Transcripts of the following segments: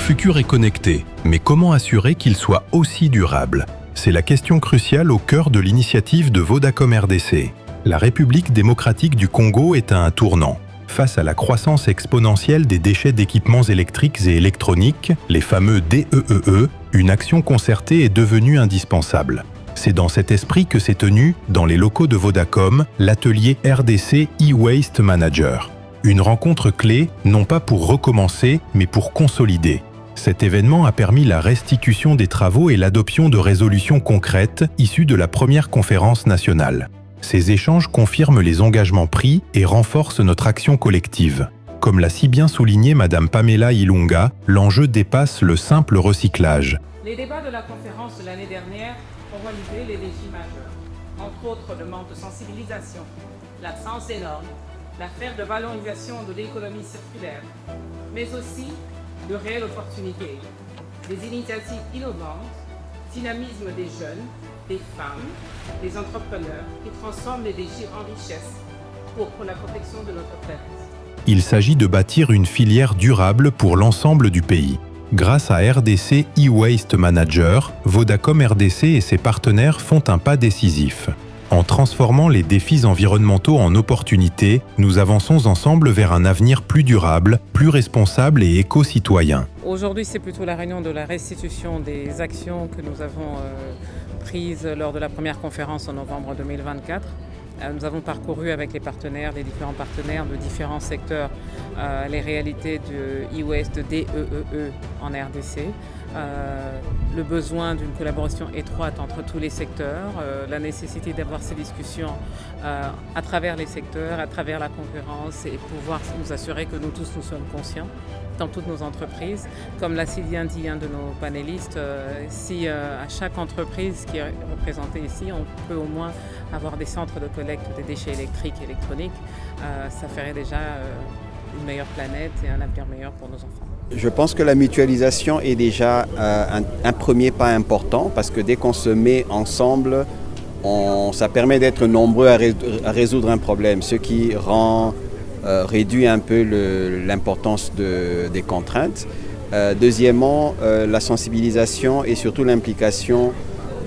futur est connecté, mais comment assurer qu'il soit aussi durable? C'est la question cruciale au cœur de l'initiative de Vodacom RDC. La République démocratique du Congo est à un tournant. Face à la croissance exponentielle des déchets d'équipements électriques et électroniques, les fameux DEEE, une action concertée est devenue indispensable. C'est dans cet esprit que s'est tenu, dans les locaux de Vodacom, l'atelier RDC e-Waste Manager. Une rencontre clé, non pas pour recommencer, mais pour consolider. Cet événement a permis la restitution des travaux et l'adoption de résolutions concrètes issues de la première conférence nationale. Ces échanges confirment les engagements pris et renforcent notre action collective. Comme l'a si bien souligné Madame Pamela Ilunga, l'enjeu dépasse le simple recyclage. Les débats de la conférence de l'année dernière ont relevé les défis majeurs, entre autres le manque de sensibilisation, l'absence des normes, la perte de valorisation de l'économie circulaire, mais aussi de réelles opportunités, des initiatives innovantes, dynamisme des jeunes, des femmes, des entrepreneurs qui transforment les déchets en richesses pour la protection de notre planète. Il s'agit de bâtir une filière durable pour l'ensemble du pays. Grâce à RDC e-Waste Manager, Vodacom RDC et ses partenaires font un pas décisif. En transformant les défis environnementaux en opportunités, nous avançons ensemble vers un avenir plus durable, plus responsable et éco-citoyen. Aujourd'hui, c'est plutôt la réunion de la restitution des actions que nous avons prises lors de la première conférence en novembre 2024. Nous avons parcouru avec les partenaires, les différents partenaires de différents secteurs, les réalités de e-Waste, de DEEE en RDC, le besoin d'une collaboration étroite entre tous les secteurs, la nécessité d'avoir ces discussions à travers les secteurs, à travers la concurrence et pouvoir nous assurer que nous tous nous sommes conscients dans toutes nos entreprises. Comme l'a si bien dit un de nos panélistes, si à chaque entreprise qui est représentée ici, on peut au moins avoir des centres de collecte des déchets électriques et électroniques, ça ferait déjà une meilleure planète et un avenir meilleur pour nos enfants. Je pense que la mutualisation est déjà un premier pas important parce que dès qu'on se met ensemble, ça permet d'être nombreux à résoudre un problème, ce qui réduit un peu l'importance des contraintes. Deuxièmement, la sensibilisation et surtout l'implication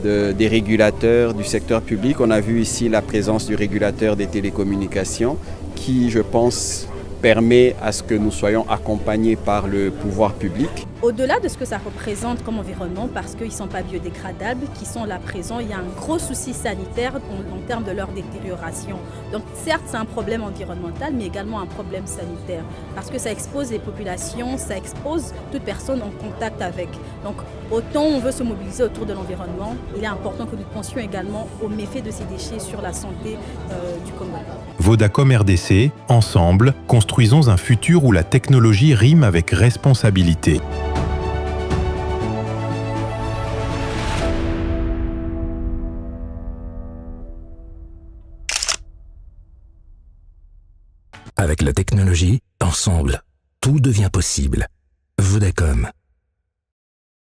des régulateurs du secteur public. On a vu ici la présence du régulateur des télécommunications qui, je pense, permet à ce que nous soyons accompagnés par le pouvoir public. Au-delà de ce que ça représente comme environnement, parce qu'ils ne sont pas biodégradables, qui sont là présents, il y a un gros souci sanitaire en termes de leur détérioration. Donc certes, c'est un problème environnemental, mais également un problème sanitaire, parce que ça expose les populations, ça expose toute personne en contact avec. Donc autant on veut se mobiliser autour de l'environnement, il est important que nous pensions également aux méfaits de ces déchets sur la santé du Congo. Vodacom RDC, ensemble, construisons un futur où la technologie rime avec responsabilité. Avec la technologie, ensemble, tout devient possible. Vodacom.